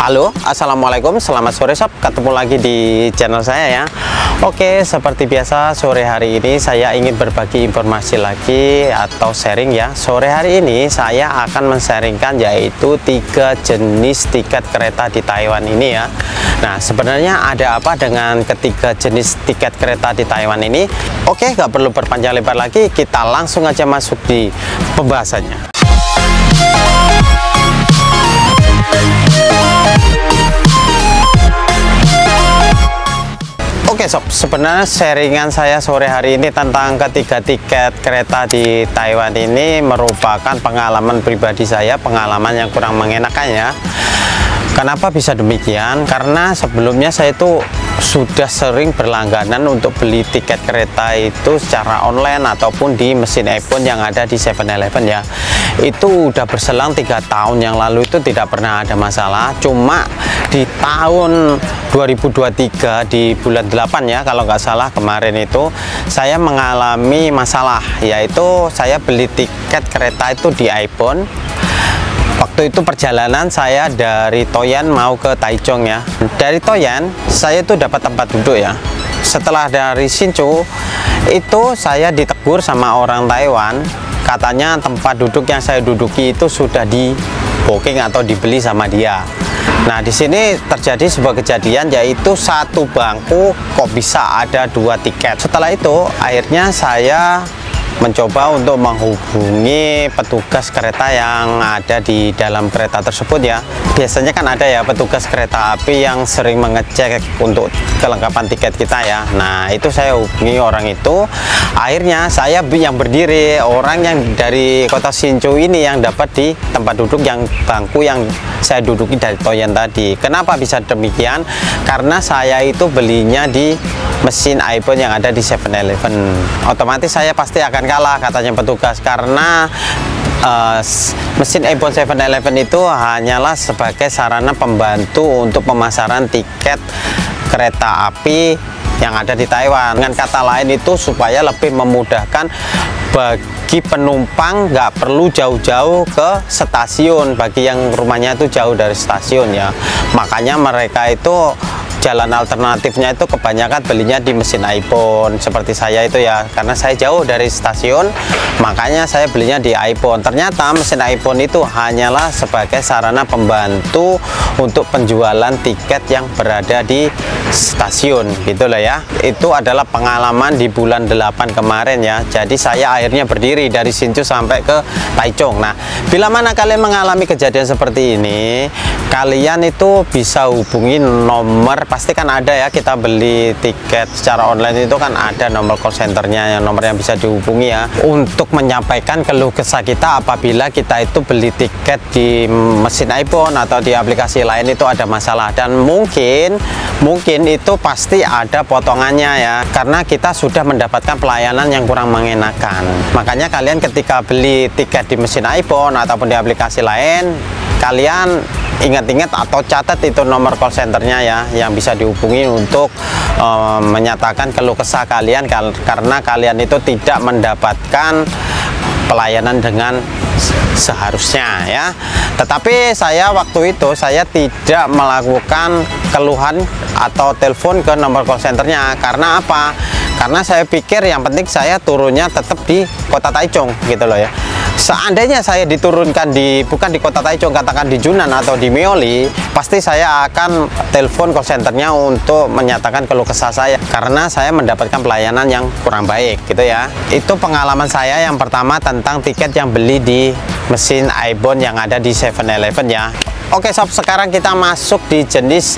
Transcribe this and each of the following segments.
Halo, assalamualaikum, selamat sore sob. Ketemu lagi di channel saya ya. Oke, seperti biasa sore hari ini saya ingin berbagi informasi lagi atau sharing ya. Sore hari ini saya akan men-sharingkan yaitu 3 jenis tiket kereta di Taiwan ini ya. Nah, sebenarnya ada apa dengan ketiga jenis tiket kereta di Taiwan ini? Oke, nggak perlu berpanjang lebar lagi, kita langsung aja masuk di pembahasannya. Oke sob, sebenarnya sharingan saya sore hari ini tentang ketiga tiket kereta di Taiwan ini merupakan pengalaman pribadi saya, pengalaman yang kurang mengenakan ya. Kenapa bisa demikian? Karena sebelumnya saya itu sudah sering berlangganan untuk beli tiket kereta itu secara online ataupun di mesin iPhone yang ada di 7-Eleven ya. Itu udah berselang 3 tahun yang lalu, itu tidak pernah ada masalah. Cuma di tahun 2023 di bulan 8 ya kalau nggak salah kemarin itu saya mengalami masalah, yaitu saya beli tiket kereta itu di iPhone. Waktu itu perjalanan saya dari Toyan mau ke Taichung ya. Dari Toyan saya itu dapat tempat duduk ya. Setelah dari Hsinchu itu saya ditegur sama orang Taiwan, katanya tempat duduk yang saya duduki itu sudah di booking atau dibeli sama dia. Nah, di sini terjadi sebuah kejadian, yaitu satu bangku kok bisa ada 2 tiket. Setelah itu akhirnya saya mencoba untuk menghubungi petugas kereta yang ada di dalam kereta tersebut ya. Biasanya kan ada ya petugas kereta api yang sering mengecek untuk kelengkapan tiket kita ya. Nah, itu saya hubungi orang itu. Akhirnya saya yang berdiri, orang yang dari kota Hsinchu ini yang dapat di tempat duduk yang bangku yang saya duduki dari Toyan tadi. Kenapa bisa demikian? Karena saya itu belinya di mesin iPhone yang ada di 7-Eleven. Otomatis saya pasti akan kalah katanya petugas, karena mesin iPhone 7-Eleven itu hanyalah sebagai sarana pembantu untuk pemasaran tiket kereta api yang ada di Taiwan. Dengan kata lain itu supaya lebih memudahkan bagi penumpang, nggak perlu jauh-jauh ke stasiun bagi yang rumahnya itu jauh dari stasiun ya. Makanya mereka itu jalan alternatifnya itu kebanyakan belinya di mesin iPhone seperti saya itu ya, karena saya jauh dari stasiun makanya saya belinya di iPhone. Ternyata mesin iPhone itu hanyalah sebagai sarana pembantu untuk penjualan tiket yang berada di stasiun gitu loh ya. Itu adalah pengalaman di bulan 8 kemarin ya. Jadi saya akhirnya berdiri dari Hsinchu sampai ke Taichung. Nah, bila mana kalian mengalami kejadian seperti ini, kalian itu bisa hubungi nomor, pasti kan ada ya, kita beli tiket secara online itu kan ada nomor call centernya, nomor yang bisa dihubungi ya, untuk menyampaikan keluh kesah kita apabila kita itu beli tiket di mesin iPhone atau di aplikasi lain itu ada masalah. Dan mungkin itu pasti ada potongannya ya, karena kita sudah mendapatkan pelayanan yang kurang mengenakan. Makanya kalian ketika beli tiket di mesin iPhone ataupun di aplikasi lain, kalian ingat-ingat atau catat itu nomor call centernya ya, yang bisa dihubungi untuk menyatakan keluh kesah kalian karena kalian itu tidak mendapatkan pelayanan dengan seharusnya ya. Tetapi saya waktu itu saya tidak melakukan keluhan atau telepon ke nomor call centernya. Karena apa? Karena saya pikir yang penting saya turunnya tetap di kota Taichung gitu loh ya. Seandainya saya diturunkan bukan di kota Taichung, katakan di Junan atau di Meoli, pasti saya akan telepon call centernya untuk menyatakan keluh kesah saya karena saya mendapatkan pelayanan yang kurang baik gitu ya. Itu pengalaman saya yang pertama tentang tiket yang beli di mesin iPhone yang ada di 7-Eleven ya. Oke sob, sekarang kita masuk di jenis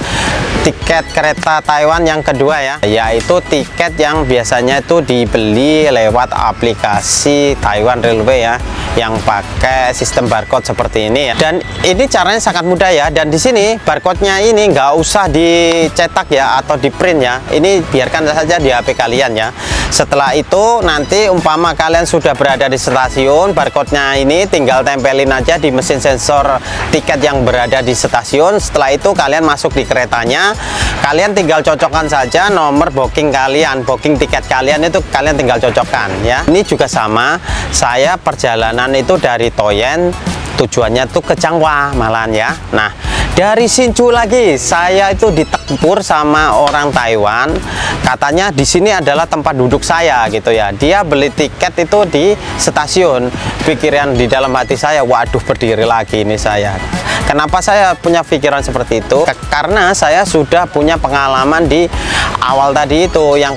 tiket kereta Taiwan yang kedua ya, yaitu tiket yang biasanya itu dibeli lewat aplikasi Taiwan Railway ya, yang pakai sistem barcode seperti ini ya. Dan ini caranya sangat mudah ya, dan di sini barcode-nya ini nggak usah dicetak ya atau di print ya, ini biarkan saja di HP kalian ya. Setelah itu nanti umpama kalian sudah berada di stasiun, barcode-nya ini tinggal tempelin aja di mesin sensor tiket yang berada di stasiun. Setelah itu kalian masuk di keretanya, kalian tinggal cocokkan saja nomor booking kalian, booking tiket kalian itu kalian tinggal cocokkan ya. Ini juga sama, saya perjalanan itu dari Toyan, tujuannya tuh ke Changhua malahan ya. Nah, Dari Hsinchu lagi, saya itu ditempur sama orang Taiwan. Katanya di sini adalah tempat duduk saya gitu ya. Dia beli tiket itu di stasiun. Pikiran di dalam hati saya, waduh berdiri lagi ini saya. Kenapa saya punya pikiran seperti itu? Karena saya sudah punya pengalaman di awal tadi itu yang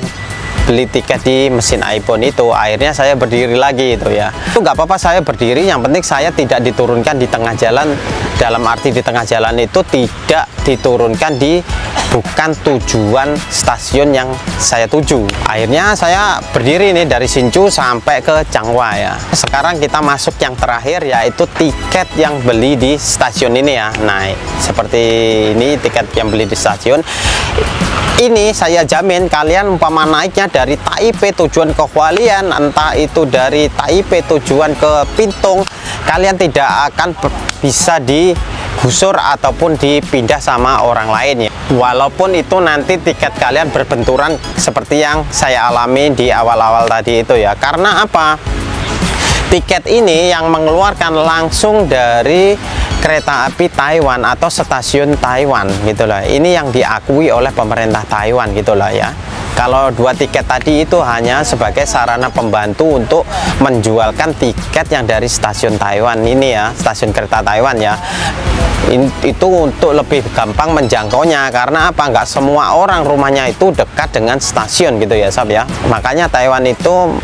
beli tiket di mesin iPhone itu, akhirnya saya berdiri lagi itu ya. Itu nggak apa-apa saya berdiri, yang penting saya tidak diturunkan di tengah jalan. Dalam arti di tengah jalan itu tidak diturunkan di bukan tujuan stasiun yang saya tuju. Akhirnya saya berdiri nih dari Hsinchu sampai ke Changhua ya. Sekarang kita masuk yang terakhir, yaitu tiket yang beli di stasiun ini ya. Nah, seperti ini tiket yang beli di stasiun. Ini saya jamin kalian umpama naiknya dari Taipei tujuan ke Hualien, entah itu dari Taipei tujuan ke Pingtung, kalian tidak akan bisa digusur ataupun dipindah sama orang lain ya. Walaupun itu nanti tiket kalian berbenturan seperti yang saya alami di awal-awal tadi itu ya. Karena apa? Tiket ini yang mengeluarkan langsung dari kereta api Taiwan atau stasiun Taiwan gitulah. Ini yang diakui oleh pemerintah Taiwan gitulah ya. Kalau dua tiket tadi itu hanya sebagai sarana pembantu untuk menjualkan tiket yang dari stasiun Taiwan ini ya, stasiun kereta Taiwan ya. Itu untuk lebih gampang menjangkaunya, karena apa? Nggak semua orang rumahnya itu dekat dengan stasiun gitu ya sob ya. Makanya Taiwan itu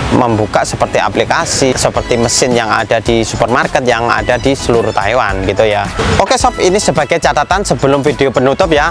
membuka seperti aplikasi, seperti mesin yang ada di supermarket yang ada di seluruh Taiwan gitu ya. Oke sob, ini sebagai catatan sebelum video penutup ya.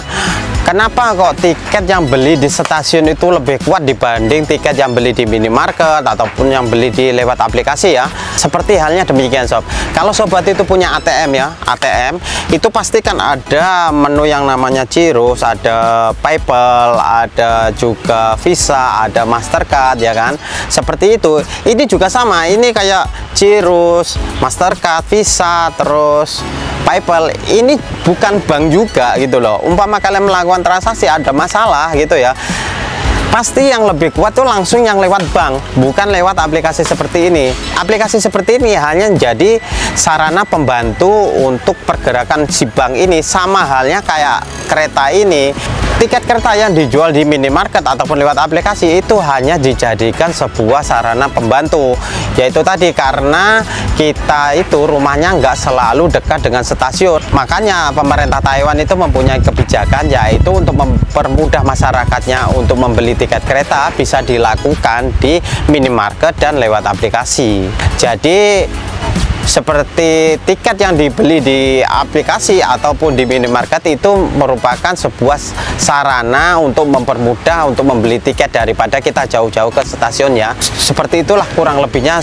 Kenapa kok tiket yang beli di stasiun itu lebih kuat dibanding tiket yang beli di minimarket ataupun yang beli di lewat aplikasi ya? Seperti halnya demikian sob. Kalau sobat itu punya ATM ya, ATM itu pasti kan ada menu yang namanya Cirrus, ada PayPal, ada juga Visa, ada Mastercard ya kan. Seperti itu. Ini juga sama. Ini kayak Cirrus, Mastercard, Visa, terus PayPal. Ini bukan bank juga gitu loh. Umpama kalian melakukan transaksi ada masalah gitu ya, pasti yang lebih kuat tuh langsung yang lewat bank, bukan lewat aplikasi seperti ini. Aplikasi seperti ini hanya jadi sarana pembantu untuk pergerakan si bank ini. Sama halnya kayak kereta ini. Tiket kereta yang dijual di minimarket ataupun lewat aplikasi itu hanya dijadikan sebuah sarana pembantu, yaitu tadi karena kita itu rumahnya nggak selalu dekat dengan stasiun. Makanya pemerintah Taiwan itu mempunyai kebijakan, yaitu untuk mempermudah masyarakatnya untuk membeli tiket kereta bisa dilakukan di minimarket dan lewat aplikasi. Jadi seperti tiket yang dibeli di aplikasi ataupun di minimarket itu merupakan sebuah sarana untuk mempermudah untuk membeli tiket daripada kita jauh-jauh ke stasiun ya. Seperti itulah kurang lebihnya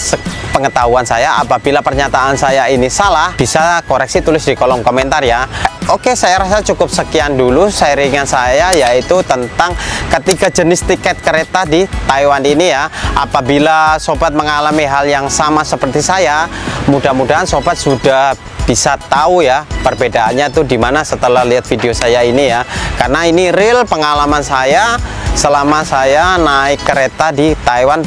pengetahuan saya. Apabila pernyataan saya ini salah, bisa koreksi tulis di kolom komentar ya. Oke, saya rasa cukup sekian dulu sharingan saya, yaitu tentang ketiga jenis tiket kereta di Taiwan ini ya. Apabila sobat mengalami hal yang sama seperti saya, mudah-mudahan sobat sudah bisa tahu ya perbedaannya tuh di mana setelah lihat video saya ini ya. Karena ini real pengalaman saya selama saya naik kereta di Taiwan.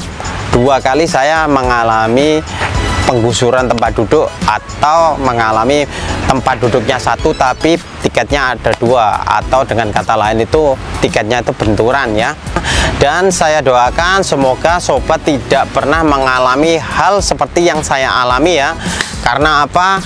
2 kali saya mengalami penggusuran tempat duduk atau mengalami tempat duduknya satu tapi tiketnya ada 2, atau dengan kata lain itu tiketnya itu benturan ya. Dan saya doakan semoga sobat tidak pernah mengalami hal seperti yang saya alami ya. Karena apa?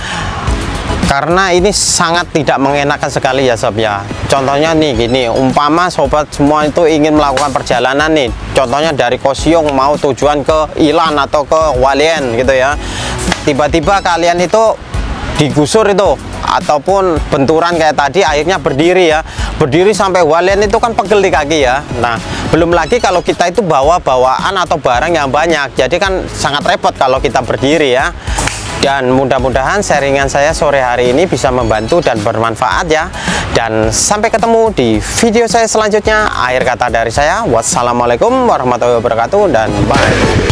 Karena ini sangat tidak mengenakan sekali ya sob ya. Contohnya nih gini, umpama sobat semua itu ingin melakukan perjalanan nih, contohnya dari Kaohsiung mau tujuan ke Ilan atau ke Hualien gitu ya. Tiba-tiba kalian itu digusur itu ataupun benturan kayak tadi, akhirnya berdiri ya. Berdiri sampai Hualien itu kan pegel di kaki ya. Nah, belum lagi kalau kita itu bawa bawaan atau barang yang banyak, jadi kan sangat repot kalau kita berdiri ya. Dan mudah-mudahan sharingan saya sore hari ini bisa membantu dan bermanfaat ya. Dan sampai ketemu di video saya selanjutnya. Akhir kata dari saya, wassalamualaikum warahmatullahi wabarakatuh dan bye.